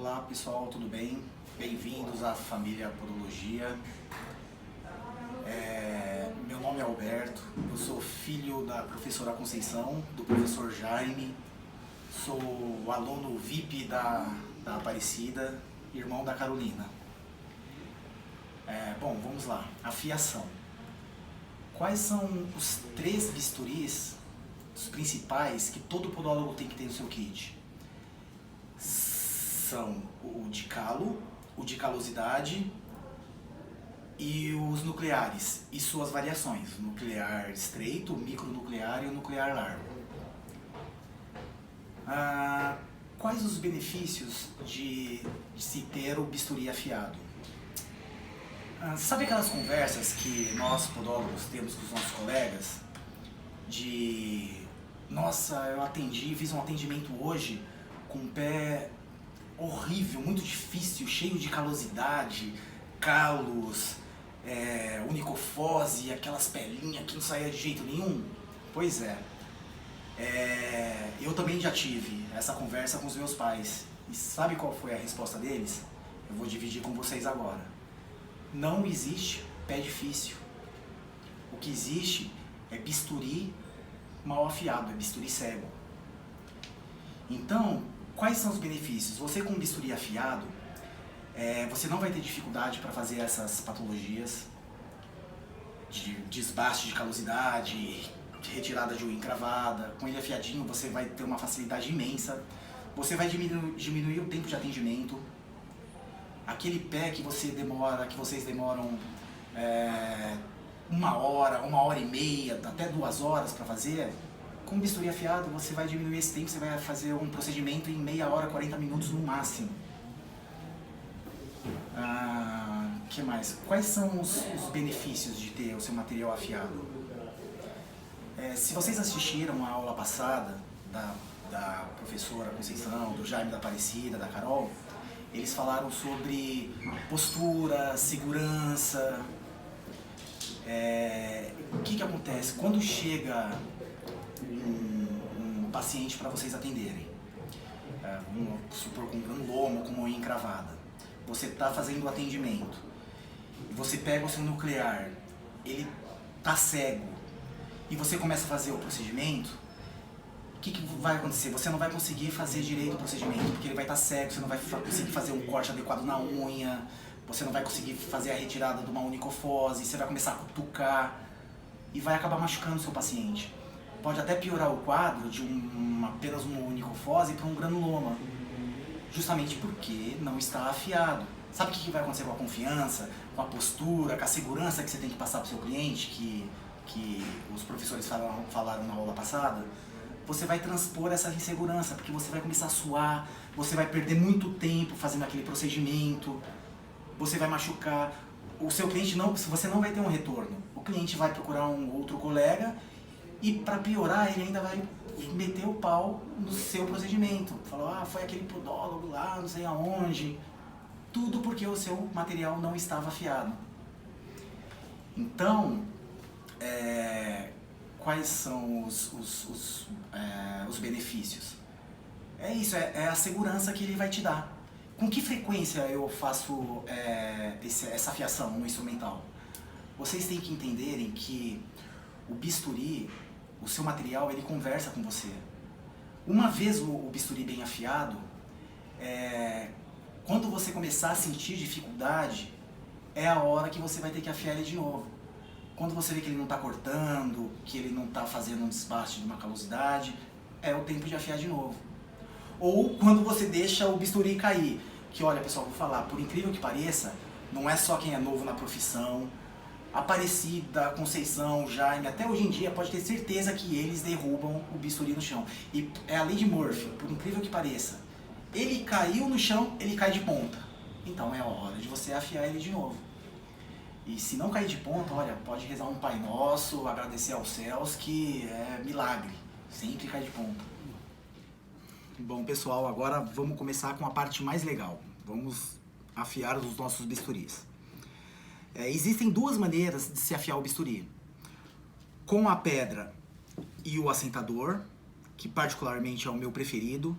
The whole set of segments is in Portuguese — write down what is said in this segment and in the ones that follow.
Olá pessoal, tudo bem? Bem-vindos à família Podologia. Meu nome é Alberto, eu sou filho da professora Conceição, do professor Jaime, sou o aluno VIP da Aparecida, irmão da Carolina. Bom, vamos lá. Afiação. Quais são os 3 bisturis, os principais, que todo podólogo tem que ter no seu kit? São o de calo, o de calosidade e os nucleares e suas variações, o nuclear estreito, o micronuclear e o nuclear largo. Quais os benefícios de se ter o bisturi afiado? Sabe aquelas conversas que nós podólogos temos com os nossos colegas de nossa, eu fiz um atendimento hoje com o pé horrível, muito difícil, cheio de calosidade, calos, unicofose, aquelas pelinhas que não saía de jeito nenhum? Pois é. Eu também já tive essa conversa com os meus pais. E sabe qual foi a resposta deles? Eu vou dividir com vocês agora. Não existe pé difícil. O que existe é bisturi mal afiado, é bisturi cego. Então, quais são os benefícios? Você com bisturi afiado, você não vai ter dificuldade para fazer essas patologias de desbaste de calosidade, de retirada de unha encravada. Com ele afiadinho você vai ter uma facilidade imensa. Você vai diminuir o tempo de atendimento. Aquele pé que vocês demoram 1 hora, 1h30, até 2 horas para fazer, com bisturi afiado você vai diminuir esse tempo, você vai fazer um procedimento em meia hora, 40 minutos no máximo. Que mais? Quais são os benefícios de ter o seu material afiado? Se vocês assistiram a aula passada da professora Conceição, do Jaime da Aparecida, da Carol, eles falaram sobre postura, segurança. O que acontece? Quando chega um paciente para vocês atenderem, vamos supor com granuloma, com unha encravada, você está fazendo o atendimento, você pega o seu nuclear, ele está cego, e você começa a fazer o procedimento, o que vai acontecer? Você não vai conseguir fazer direito o procedimento, porque ele vai estar cego, você não vai conseguir fazer um corte adequado na unha, você não vai conseguir fazer a retirada de uma unicofose, você vai começar a cutucar e vai acabar machucando o seu paciente. Pode até piorar o quadro de apenas uma unicofose para um granuloma, justamente porque não está afiado. Sabe o que vai acontecer com a confiança, com a postura, com a segurança que você tem que passar para o seu cliente, que os professores falaram na aula passada? Você vai transpor essa insegurança, porque você vai começar a suar, você vai perder muito tempo fazendo aquele procedimento, você vai machucar. O seu cliente você não vai ter um retorno. O cliente vai procurar um outro colega e, para piorar, ele ainda vai meter o pau no seu procedimento. Falou, foi aquele podólogo lá, não sei aonde. Tudo porque o seu material não estava afiado. Então, quais são os benefícios? É isso, é a segurança que ele vai te dar. Com que frequência eu faço essa afiação no instrumental? Vocês têm que entenderem que o bisturi, o seu material, ele conversa com você. Uma vez o bisturi bem afiado, quando você começar a sentir dificuldade, é a hora que você vai ter que afiar ele de novo. Quando você vê que ele não está cortando, que ele não está fazendo um desbaste de uma calosidade, é o tempo de afiar de novo. Ou quando você deixa o bisturi cair, que olha pessoal, vou falar, por incrível que pareça, não é só quem é novo na profissão, Aparecida, Conceição, Jaime, até hoje em dia pode ter certeza que eles derrubam o bisturi no chão. E é a lei de Murphy, por incrível que pareça. Ele caiu no chão, ele cai de ponta. Então é a hora de você afiar ele de novo. E se não cair de ponta, olha, pode rezar um Pai Nosso, agradecer aos céus, que é milagre. Sempre cai de ponta. Bom, pessoal, agora vamos começar com a parte mais legal. Vamos afiar os nossos bisturis. Existem 2 maneiras de se afiar o bisturi. Com a pedra e o assentador, que particularmente é o meu preferido.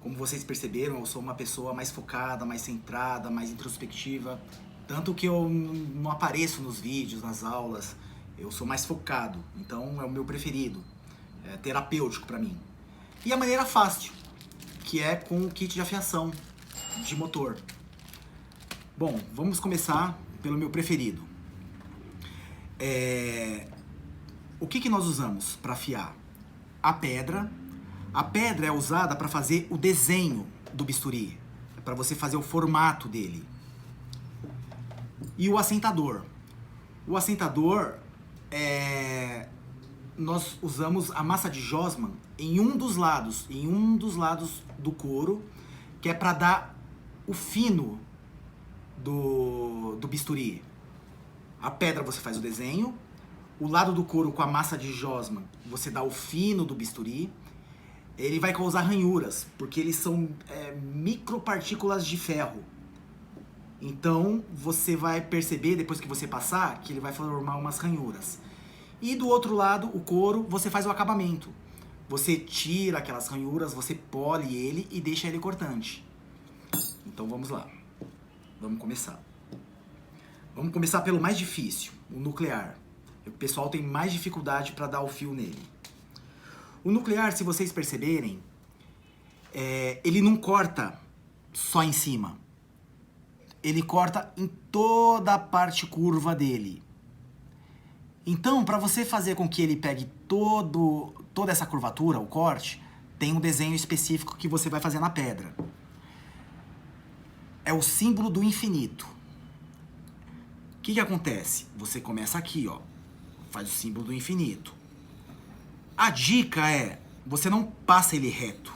Como vocês perceberam, eu sou uma pessoa mais focada, mais centrada, mais introspectiva. Tanto que eu não apareço nos vídeos, nas aulas. Eu sou mais focado, então é o meu preferido. É terapêutico para mim. E a maneira fácil, que é com o kit de afiação de motor. Bom, vamos começar pelo meu preferido. O que nós usamos para afiar? A pedra. A pedra é usada para fazer o desenho do bisturi, para você fazer o formato dele. E o assentador. O assentador, nós usamos a massa de Josman em um dos lados do couro, que é para dar o fino do bisturi. A pedra você faz o desenho, o lado do couro com a massa de Josman você dá o fino do bisturi. Ele vai causar ranhuras, porque eles são micropartículas de ferro. Então você vai perceber, depois que você passar, que ele vai formar umas ranhuras. E do outro lado, o couro, você faz o acabamento. Você tira aquelas ranhuras, você pole ele e deixa ele cortante. Então vamos lá. Vamos começar. Vamos começar pelo mais difícil, o nuclear. O pessoal tem mais dificuldade para dar o fio nele. O nuclear, se vocês perceberem, ele não corta só em cima. Ele corta em toda a parte curva dele. Então, para você fazer com que ele pegue toda essa curvatura, o corte, tem um desenho específico que você vai fazer na pedra. É o símbolo do infinito. O que acontece? Você começa aqui, ó, faz o símbolo do infinito. A dica é, você não passa ele reto.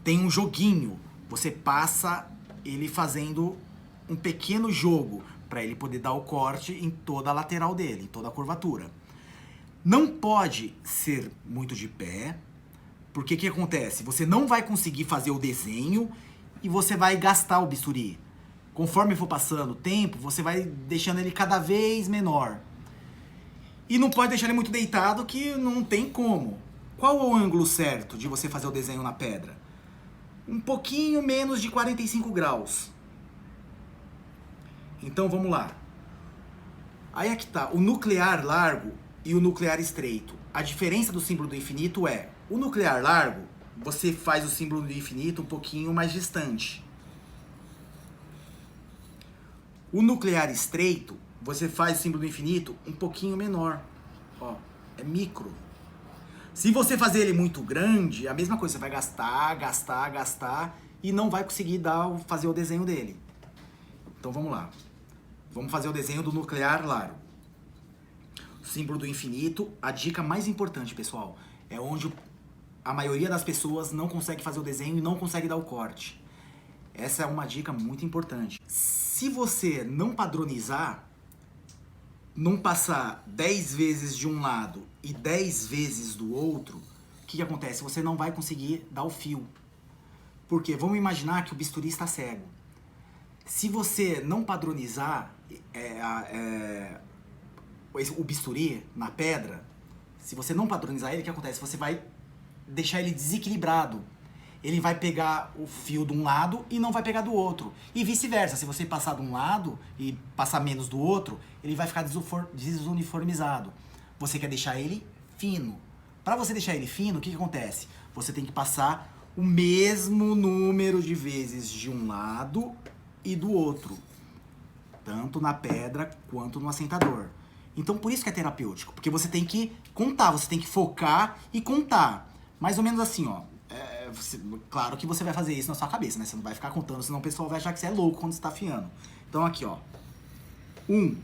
Tem um joguinho, você passa ele fazendo um pequeno jogo para ele poder dar o corte em toda a lateral dele, em toda a curvatura. Não pode ser muito de pé, porque o que acontece? Você não vai conseguir fazer o desenho e você vai gastar o bisturi. Conforme for passando o tempo, você vai deixando ele cada vez menor. E não pode deixar ele muito deitado, que não tem como. Qual o ângulo certo de você fazer o desenho na pedra? Um pouquinho menos de 45 graus. Então vamos lá. Aí é que tá, o nuclear largo e o nuclear estreito. A diferença do símbolo do infinito é, o nuclear largo, você faz o símbolo do infinito um pouquinho mais distante. O nuclear estreito, você faz o símbolo do infinito um pouquinho menor. Ó, é micro. Se você fazer ele muito grande, a mesma coisa, você vai gastar e não vai conseguir fazer o desenho dele. Então vamos lá. Vamos fazer o desenho do nuclear largo. O símbolo do infinito, a dica mais importante, pessoal, é onde a maioria das pessoas não consegue fazer o desenho e não consegue dar o corte. Essa é uma dica muito importante. Se você não padronizar, não passar 10 vezes de um lado e 10 vezes do outro, o que acontece? Você não vai conseguir dar o fio. Porque vamos imaginar que o bisturi está cego. Se você não padronizar o bisturi na pedra, se você não padronizar ele, o que acontece? Você vai deixar ele desequilibrado. Ele vai pegar o fio de um lado e não vai pegar do outro. E vice-versa, se você passar de um lado e passar menos do outro, ele vai ficar desuniformizado. Você quer deixar ele fino. Para você deixar ele fino, o que acontece? Você tem que passar o mesmo número de vezes de um lado e do outro. Tanto na pedra quanto no assentador. Então por isso que é terapêutico. Porque você tem que contar, você tem que focar e contar. Mais ou menos assim, ó. Claro que você vai fazer isso na sua cabeça, né? Você não vai ficar contando, senão o pessoal vai achar que você é louco quando você tá afiando. Então aqui, ó. 1,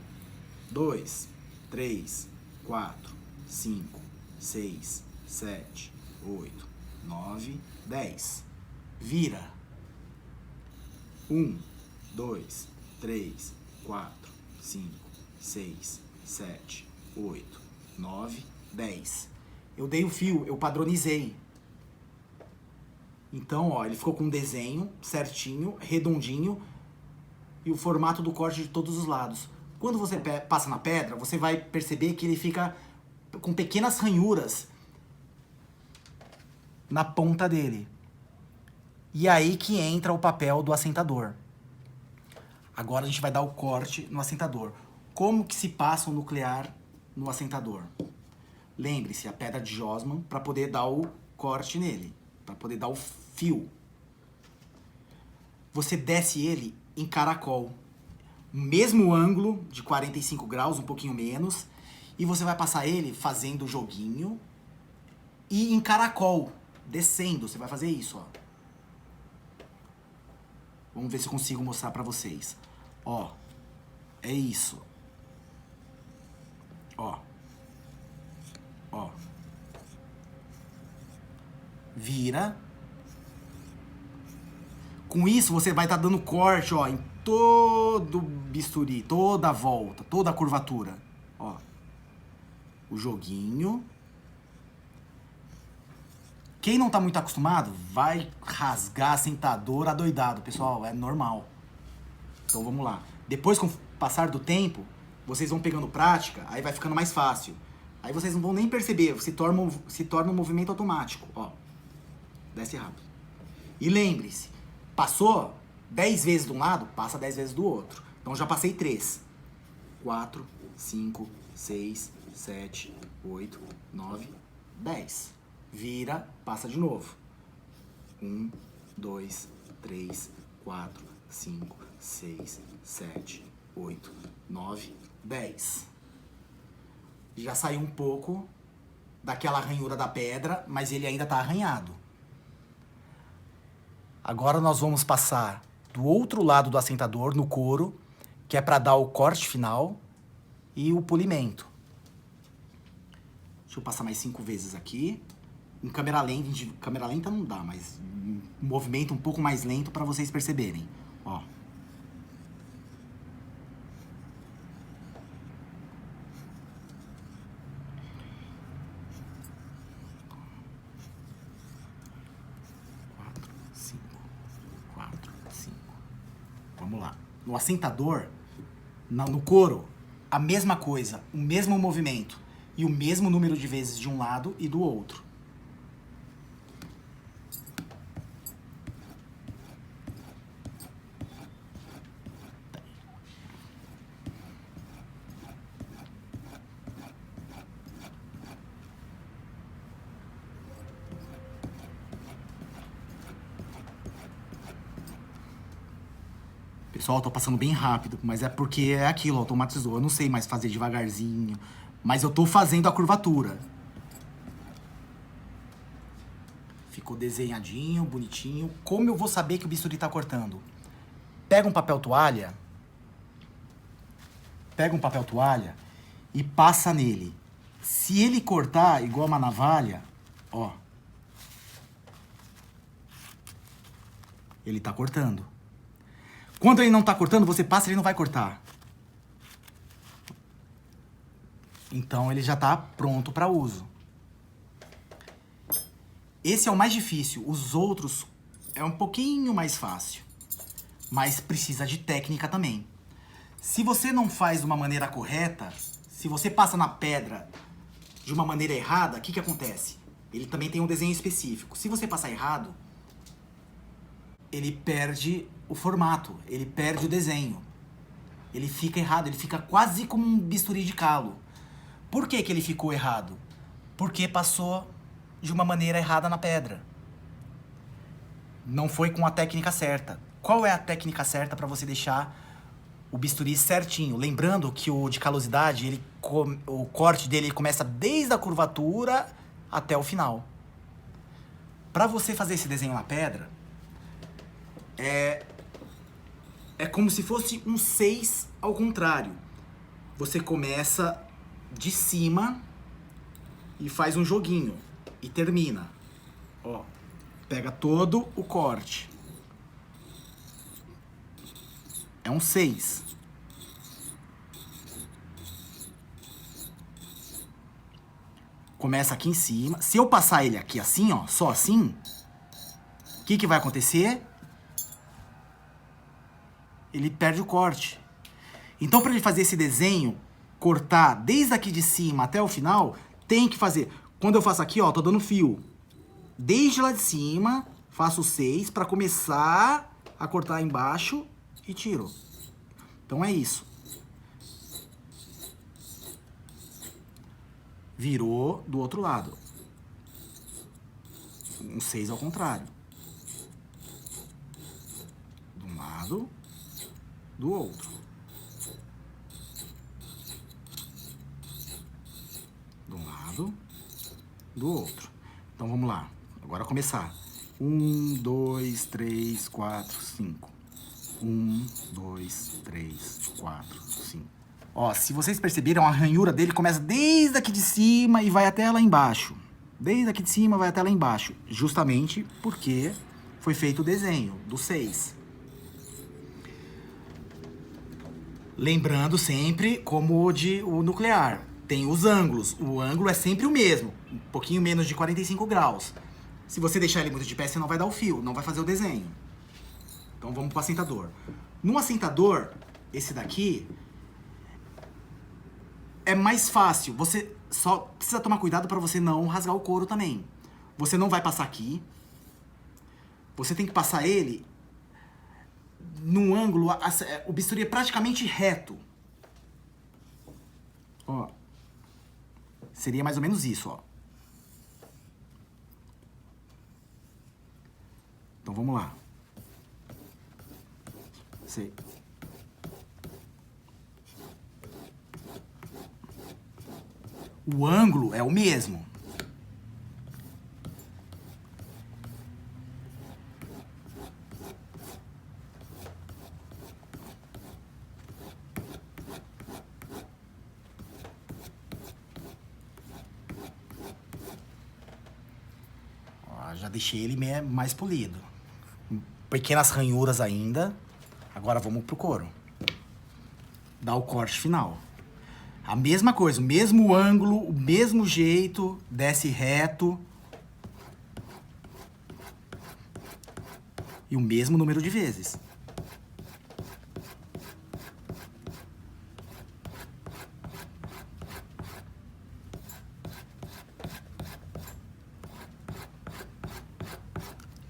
2, 3, 4, 5, 6, 7, 8, 9, 10. Vira. 1, 2, 3, 4, 5, 6, 7, 8, 9, 10. Eu dei o fio, eu padronizei. Então, ó, ele ficou com um desenho certinho, redondinho, e o formato do corte de todos os lados. Quando você passa na pedra, você vai perceber que ele fica com pequenas ranhuras na ponta dele. E aí que entra o papel do assentador. Agora a gente vai dar o corte no assentador. Como que se passa o nuclear no assentador? Lembre-se, a pedra de Josman para poder dar o corte nele, para poder dar o fio. Você desce ele em caracol. Mesmo ângulo de 45 graus, um pouquinho menos. E você vai passar ele fazendo joguinho e em caracol, descendo. Você vai fazer isso, ó. Vamos ver se eu consigo mostrar pra vocês. Ó, é isso. Ó. Ó. Vira. Com isso, você vai estar dando corte, ó, em todo o bisturi, toda a volta, toda a curvatura. Ó. O joguinho. Quem não tá muito acostumado, vai rasgar a sentadora adoidado, pessoal, é normal. Então vamos lá. Depois, com o passar do tempo, vocês vão pegando prática, aí vai ficando mais fácil. Aí vocês não vão nem perceber, se torna um movimento automático, ó. Desce rápido. E lembre-se, passou 10 vezes de um lado, passa 10 vezes do outro. Então já passei 3. 4, 5, 6, 7, 8, 9, 10. Vira, passa de novo. 1, 2, 3, 4, 5, 6, 7, 8, 9, 10. Já saiu um pouco daquela ranhura da pedra, mas ele ainda tá arranhado. Agora nós vamos passar do outro lado do assentador, no couro, que é para dar o corte final e o polimento. Deixa eu passar mais 5 vezes aqui. Em câmera lenta não dá, mas um movimento um pouco mais lento para vocês perceberem. Ó. Vamos lá. No assentador, no couro, a mesma coisa, o mesmo movimento e o mesmo número de vezes de um lado e do outro. Pessoal, eu tô passando bem rápido, mas é porque é aquilo, automatizou. Eu não sei mais fazer devagarzinho, mas eu tô fazendo a curvatura. Ficou desenhadinho, bonitinho. Como eu vou saber que o bisturi tá cortando? Pega um papel toalha e passa nele. Se ele cortar igual uma navalha, ó, ele tá cortando. Quando ele não tá cortando, você passa, ele não vai cortar. Então ele já tá pronto para uso. Esse é o mais difícil. Os outros é um pouquinho mais fácil. Mas precisa de técnica também. Se você não faz de uma maneira correta, se você passa na pedra de uma maneira errada, o que acontece? Ele também tem um desenho específico. Se você passar errado, ele perde o formato, ele perde o desenho. Ele fica errado, ele fica quase como um bisturi de calo. Por que que ele ficou errado? Porque passou de uma maneira errada na pedra. Não foi com a técnica certa. Qual é a técnica certa para você deixar o bisturi certinho? Lembrando que o de calosidade, o corte dele começa desde a curvatura até o final. Para você fazer esse desenho na pedra, é como se fosse um 6 ao contrário. Você começa de cima e faz um joguinho e termina. Ó, pega todo o corte. É um 6. Começa aqui em cima. Se eu passar ele aqui assim, ó, só assim, o que vai acontecer? Ele perde o corte. Então, para ele fazer esse desenho, cortar desde aqui de cima até o final, tem que fazer. Quando eu faço aqui, ó, tô dando fio. Desde lá de cima faço 6 para começar a cortar embaixo e tiro. Então é isso. Virou do outro lado. Um 6 ao contrário. De um lado, do outro. De um lado, do outro. Então vamos lá. Agora começar. 1, 2, 3, 4, 5. 1, 2, 3, 4, 5. Ó, se vocês perceberam, a ranhura dele começa desde aqui de cima e vai até lá embaixo. Desde aqui de cima vai até lá embaixo. Justamente porque foi feito o desenho do 6. Lembrando sempre, como o nuclear, tem os ângulos. O ângulo é sempre o mesmo, um pouquinho menos de 45 graus. Se você deixar ele muito de pé, você não vai dar o fio, não vai fazer o desenho. Então vamos para o assentador. No assentador, esse daqui, é mais fácil. Você só precisa tomar cuidado para você não rasgar o couro também. Você não vai passar aqui. Você tem que passar ele num ângulo, o bisturi é praticamente reto. Ó. Seria mais ou menos isso, ó. Então vamos lá. Sei. O ângulo é o mesmo. Ó, já deixei ele mais polido. Pequenas ranhuras ainda. Agora vamos pro couro. Dá o corte final. A mesma coisa, o mesmo ângulo, o mesmo jeito, desce reto. E o mesmo número de vezes.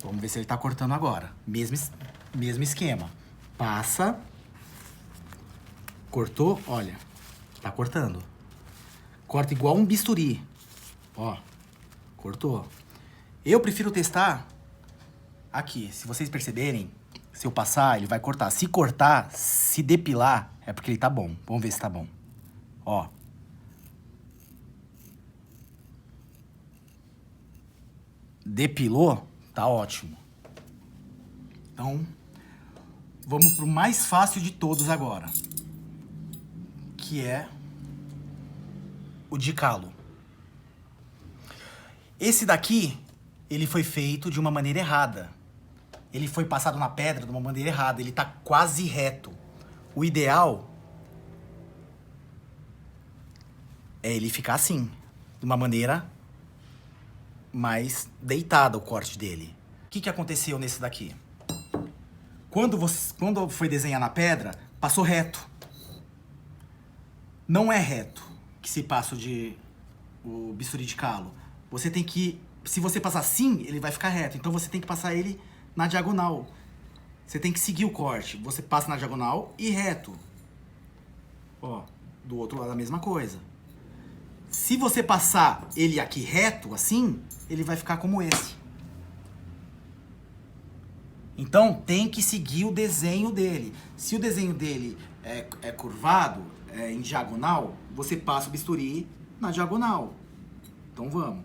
Vamos ver se ele tá cortando agora. Mesmo esquema. Passa. Cortou, olha. Tá cortando. Corta igual um bisturi. Ó. Cortou. Eu prefiro testar aqui. Se vocês perceberem, se eu passar, ele vai cortar. Se cortar, se depilar, é porque ele tá bom. Vamos ver se tá bom. Ó. Depilou, tá ótimo. Então, vamos pro mais fácil de todos agora. Que é o de calo. Esse daqui, ele foi feito de uma maneira errada. Ele foi passado na pedra de uma maneira errada. Ele tá quase reto. O ideal é ele ficar assim, de uma maneira mais deitada, o corte dele. O que aconteceu nesse daqui? Quando foi desenhar na pedra, passou reto. Não é reto que se passa o bisturi de calo. Você tem que... Se você passar assim, ele vai ficar reto. Então você tem que passar ele na diagonal. Você tem que seguir o corte. Você passa na diagonal e reto. Ó, do outro lado a mesma coisa. Se você passar ele aqui reto, assim, ele vai ficar como esse. Então tem que seguir o desenho dele. Se o desenho dele é curvado, em diagonal, você passa o bisturi na diagonal. Então vamos.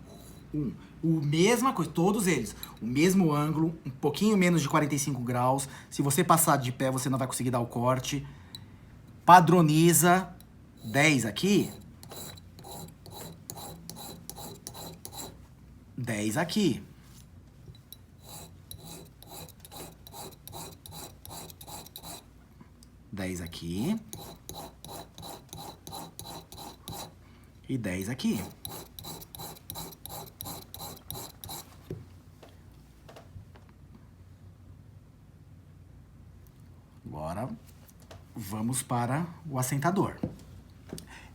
Mesma coisa, todos eles. O mesmo ângulo, um pouquinho menos de 45 graus. Se você passar de pé, você não vai conseguir dar o corte. Padroniza 10 aqui. 10 aqui. Dez aqui. E 10 aqui. Agora, vamos para o assentador.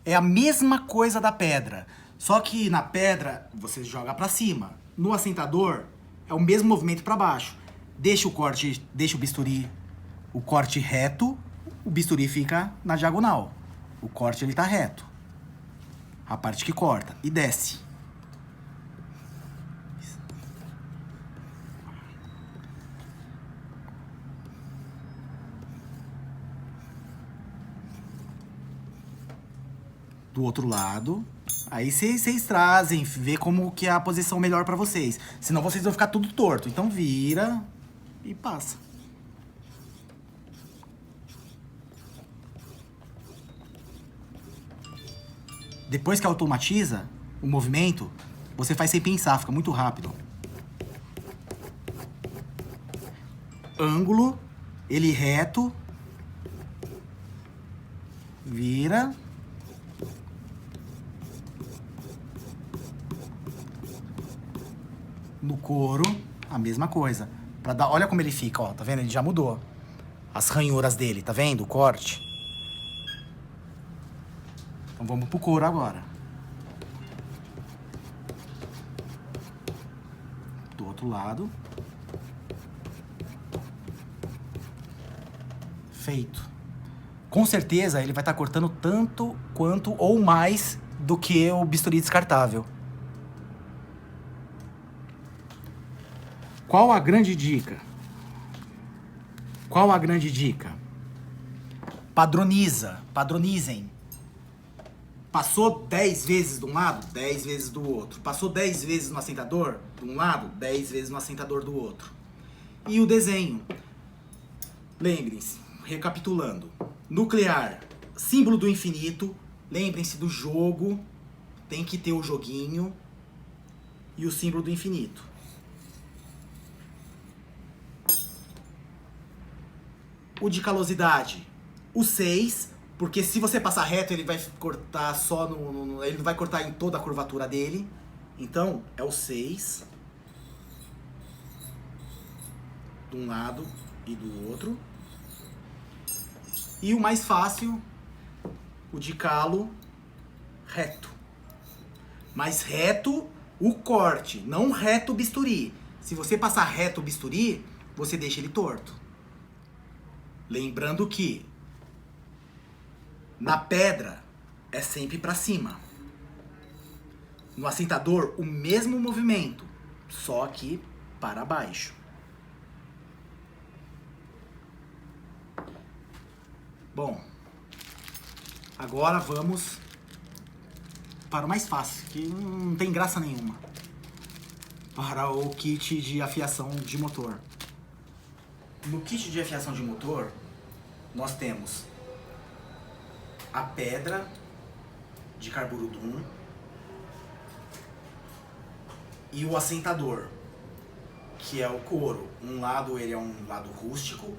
É a mesma coisa da pedra, só que na pedra você joga para cima. No assentador, É o mesmo movimento para baixo. Deixa o bisturi, o corte reto, o bisturi fica na diagonal. O corte ele tá reto. A parte que corta e desce. Do outro lado. Aí vocês trazem, vê como que é a posição melhor pra vocês. Senão vocês vão ficar tudo torto. Então vira e passa. Depois que automatiza o movimento, você faz sem pensar, fica muito rápido. Ângulo, ele reto. Vira. No couro, a mesma coisa. Pra dar, olha como ele fica, ó. Tá vendo? Ele já mudou. As ranhuras dele, tá vendo? O corte. Então vamos pro couro agora. Do outro lado. Feito. Com certeza ele vai estar cortando tanto quanto ou mais do que o bisturi descartável. Qual a grande dica? Qual a grande dica? Padronizem. Passou 10 vezes de um lado, 10 vezes do outro. Passou 10 vezes no assentador de um lado, 10 vezes no assentador do outro. E o desenho. Lembrem-se, recapitulando. Nuclear, símbolo do infinito. Lembrem-se do jogo. Tem que ter o joguinho. E o símbolo do infinito. O de calosidade, o 6, porque se você passar reto, ele vai cortar só ele não vai cortar em toda a curvatura dele. Então, é o 6. De um lado e do outro. E o mais fácil, o de calo, reto. Mas reto o corte, não reto o bisturi. Se você passar reto o bisturi, você deixa ele torto. Lembrando que na pedra é sempre para cima. No assentador, o mesmo movimento, só que para baixo. Bom, agora vamos para o mais fácil, que não tem graça nenhuma. Para o kit de afiação de motor. No kit de afiação de motor, nós temos a pedra de carborundum e o assentador, que é o couro. Um lado ele é um lado rústico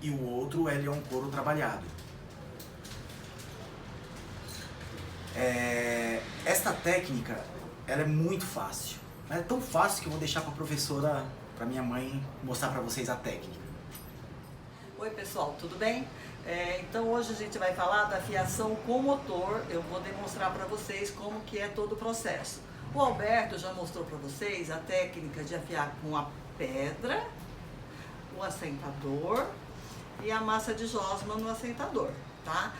e o outro ele é um couro trabalhado. Esta técnica ela é muito fácil. Ela é tão fácil que eu vou deixar para a professora, para minha mãe, mostrar para vocês a técnica. Oi pessoal, tudo bem? Então hoje a gente vai falar da afiação com motor. Eu vou demonstrar para vocês como que é todo o processo. O Alberto já mostrou para vocês a técnica de afiar com a pedra, o assentador e a massa de Josman no assentador, tá?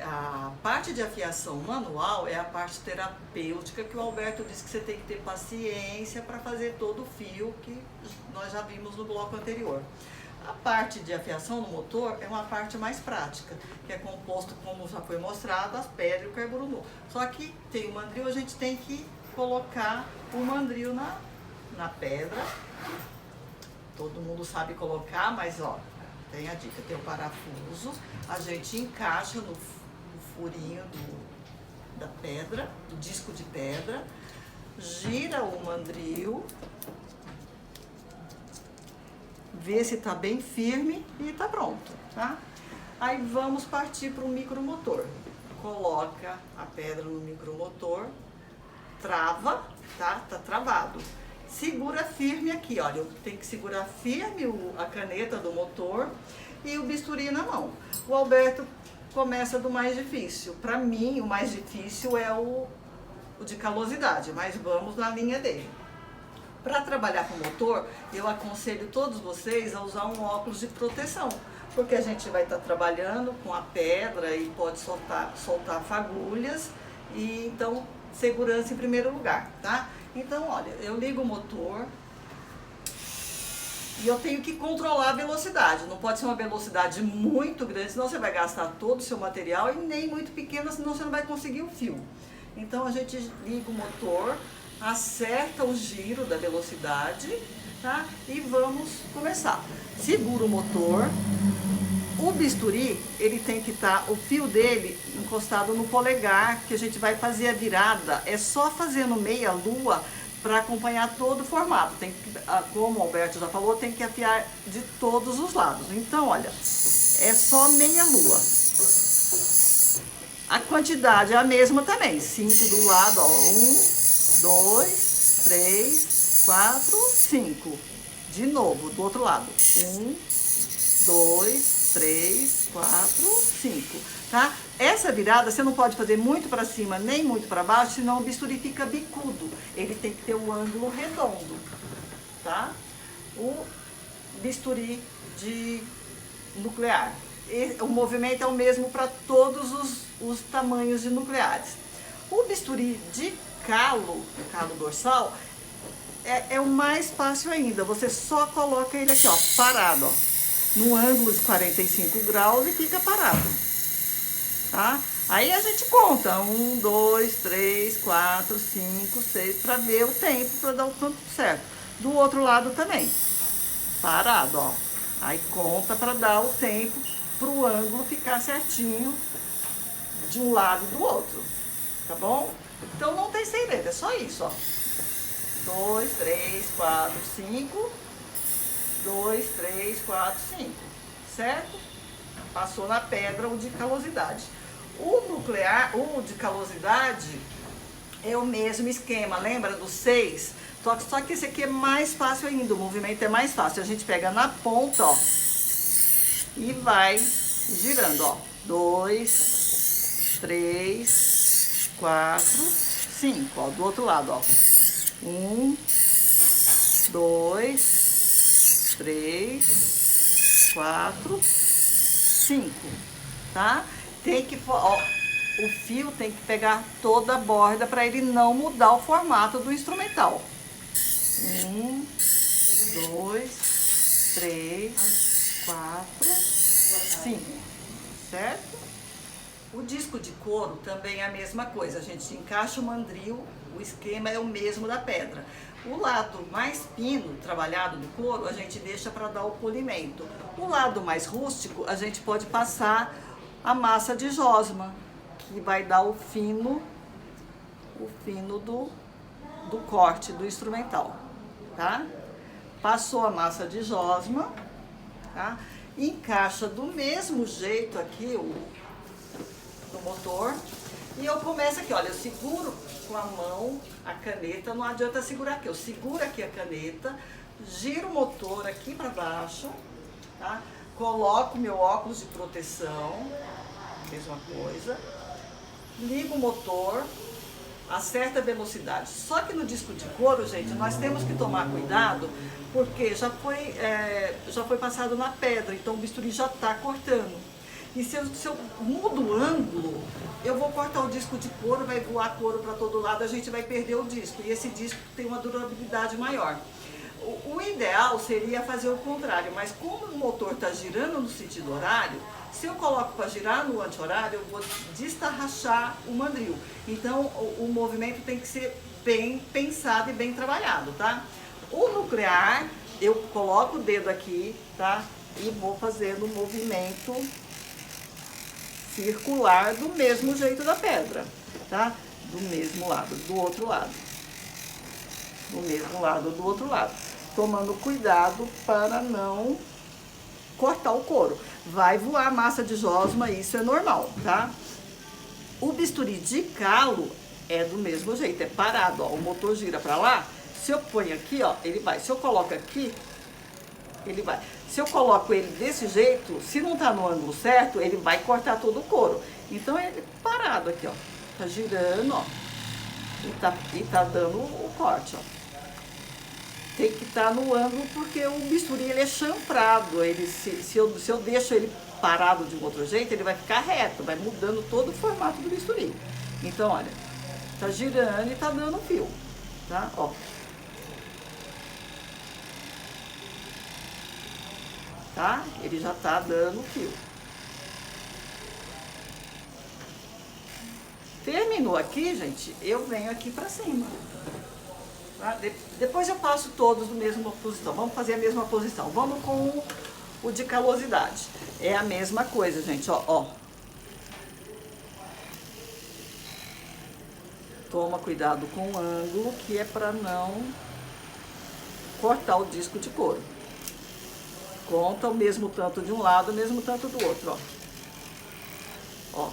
A parte de afiação manual é a parte terapêutica que o Alberto disse que você tem que ter paciência para fazer todo o fio que nós já vimos no bloco anterior. A parte de afiação no motor é uma parte mais prática, que é composto, como já foi mostrado, as pedras e o carborundum. Só que tem o mandril, a gente tem que colocar o mandril na pedra. Todo mundo sabe colocar, mas ó, tem a dica, tem o parafuso, a gente encaixa no furinho da pedra, do disco de pedra, gira o mandril, vê se tá bem firme e tá pronto, tá? Aí vamos partir para o micromotor. Coloca a pedra no micromotor, trava, tá? Tá travado. Segura firme aqui, olha, eu tenho que segurar firme a caneta do motor e o bisturi na mão. O Alberto começa do mais difícil. Para mim, o mais difícil é o de calosidade, mas vamos na linha dele. Para trabalhar com motor, eu aconselho todos vocês a usar um óculos de proteção, porque a gente vai estar trabalhando com a pedra e pode soltar fagulhas, e então segurança em primeiro lugar, tá? Então, olha, eu ligo o motor e eu tenho que controlar a velocidade. Não pode ser uma velocidade muito grande, senão você vai gastar todo o seu material, e nem muito pequena, senão você não vai conseguir o fio. Então a gente liga o motor, acerta o giro da velocidade, tá? E vamos começar. Segura o motor. O bisturi, ele tem que estar, o fio dele encostado no polegar, que a gente vai fazer a virada. É só fazendo meia lua para acompanhar todo o formato. Tem que, como o Alberto já falou, tem que afiar de todos os lados. Então, olha, é só meia lua. A quantidade é a mesma também. 5 do lado, ó. 1, 2, 3, 4, 5. De novo, do outro lado. 1, 2, 3, 4, 5. Tá? Essa virada você não pode fazer muito para cima nem muito para baixo, senão o bisturi fica bicudo. Ele tem que ter um ângulo redondo. Tá? O bisturi de nuclear. O movimento é o mesmo para todos os tamanhos de nucleares. O bisturi de calo dorsal, é o mais fácil ainda. Você só coloca ele aqui, ó, parado, ó, no ângulo de 45 graus, e fica parado. Tá? Aí a gente conta 1, 2, 3, 4, 5, 6 para ver o tempo, para dar o tempo certo. Do outro lado também, parado, ó. Aí conta para dar o tempo para o ângulo ficar certinho de um lado e do outro, tá bom? Então não tem segredo, é só isso, ó. 2, 3, 4, 5. 2, 3, 4, 5. Certo? Passou na pedra o de calosidade. O nuclear, o de calosidade, é o mesmo esquema, lembra do 6? Só que esse aqui é mais fácil ainda, o movimento é mais fácil. A gente pega na ponta, ó, e vai girando, ó. 2, 3, 4, 5, ó, do outro lado, ó. 1, 2, 3, 4, 5, tá? Tem que, ó, o fio tem que pegar toda a borda para ele não mudar o formato do instrumental. 1, 2, 3, 4, 5, certo? O disco de couro também é a mesma coisa. A gente encaixa o mandril, o esquema é o mesmo da pedra. O lado mais fino, trabalhado do couro, a gente deixa para dar o polimento. O lado mais rústico, a gente pode passar a massa de josma, que vai dar o fino do corte do instrumental, tá? Passou a massa de josma, tá? Encaixa do mesmo jeito aqui no motor. E eu começo aqui, olha, eu seguro com a mão a caneta, não adianta segurar aqui, eu seguro aqui a caneta, giro o motor aqui para baixo, tá? Coloco meu óculos de proteção, mesma coisa, ligo o motor, acerta a velocidade. Só que no disco de couro, gente, nós temos que tomar cuidado, porque já foi passado na pedra, então o bisturi já está cortando. E se eu mudo o ângulo, eu vou cortar o disco de couro, vai voar couro para todo lado, a gente vai perder o disco. E esse disco tem uma durabilidade maior. O ideal seria fazer o contrário, mas como o motor está girando no sentido horário, se eu coloco para girar no anti-horário, eu vou destarrachar o mandril. Então o movimento tem que ser bem pensado e bem trabalhado, tá? O nuclear, eu coloco o dedo aqui, tá? E vou fazendo o movimento circular do mesmo jeito da pedra, tá? Do mesmo lado, do outro lado. Do mesmo lado, do outro lado. Tomando cuidado para não cortar o couro. Vai voar massa de josma, isso é normal, tá? O bisturi de calo é do mesmo jeito, é parado, ó. O motor gira para lá, se eu ponho aqui, ó, ele vai. Se eu coloco aqui, ele vai. Se eu coloco ele desse jeito, se não tá no ângulo certo, ele vai cortar todo o couro. Então ele parado aqui, ó. Tá girando, ó. E tá dando o corte, ó. tem que estar no ângulo, porque o bisturi ele é chanfrado. Ele, se eu deixo ele parado de um outro jeito, ele vai ficar reto, vai mudando todo o formato do bisturi. Então, olha, tá girando e tá dando fio, tá? Ó. Tá? Ele já tá dando fio. Terminou aqui, gente, eu venho aqui pra cima. Tá? Depois eu passo todos na mesma posição. Vamos fazer a mesma posição. Vamos com o de calosidade. É a mesma coisa, gente, ó, ó. Toma cuidado com o ângulo, que é pra não cortar o disco de couro. Conta o mesmo tanto de um lado, o mesmo tanto do outro, ó. Ó.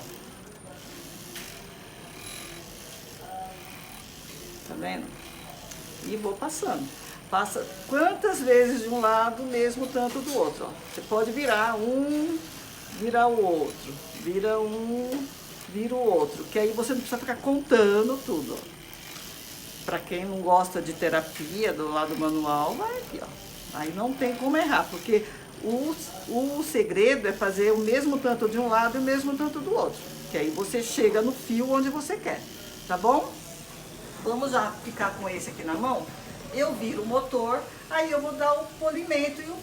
Tá vendo? E vou passando. Passa quantas vezes de um lado, mesmo tanto do outro, ó. Você pode virar um, virar o outro, vira um, vira o outro, que aí você não precisa ficar contando tudo, ó. Pra quem não gosta de terapia do lado manual, vai aqui, ó. Aí não tem como errar, porque o segredo é fazer o mesmo tanto de um lado e o mesmo tanto do outro. Que aí você chega no fio onde você quer, tá bom? Vamos já ficar com esse aqui na mão. Eu viro o motor, aí eu vou dar o polimento e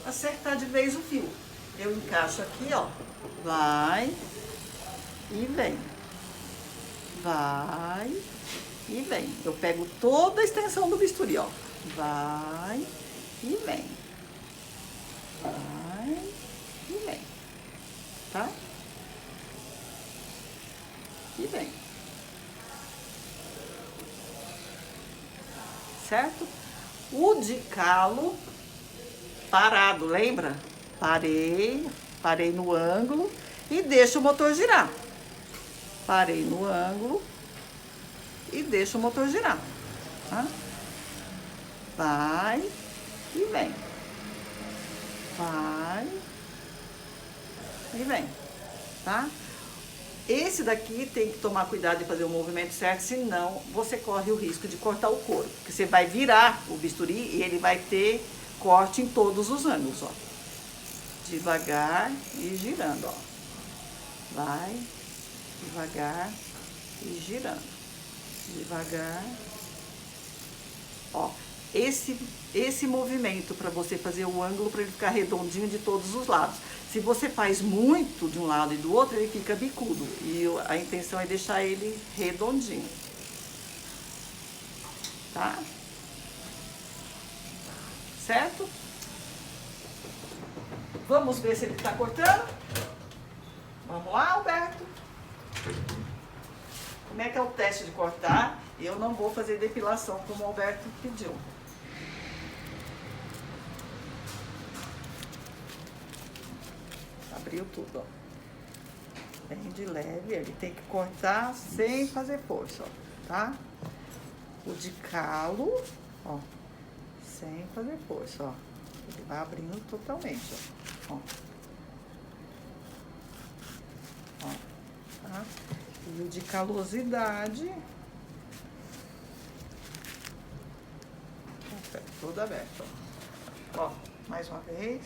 acertar de vez o fio. Eu encaixo aqui, ó. Vai e vem. Vai e vem. Eu pego toda a extensão do bisturi, ó. Vai e vem. Vai e vem. Tá? E vem. Certo? O de calo parado, lembra? Parei no ângulo e deixo o motor girar. Parei no ângulo e deixo o motor girar. Tá? Vai e vem. Vai e vem, tá? Esse daqui tem que tomar cuidado de fazer o movimento certo, senão você corre o risco de cortar o couro. Porque você vai virar o bisturi e ele vai ter corte em todos os ângulos, ó. Devagar e girando, ó. Vai, devagar e girando. Devagar. Ó, esse movimento para você fazer o ângulo para ele ficar redondinho de todos os lados. Se você faz muito de um lado e do outro, ele fica bicudo. E a intenção é deixar ele redondinho. Tá? Certo? Vamos ver se ele tá cortando? Vamos lá, Alberto? Como é que é o teste de cortar? Eu não vou fazer depilação como o Alberto pediu. Abriu tudo, ó. Bem de leve, ele tem que cortar sem fazer força, ó, tá? O de calo, ó, sem fazer força, ó. Ele vai abrindo totalmente, ó. Ó, tá? E o de calosidade, todo aberto, ó. Ó, mais uma vez.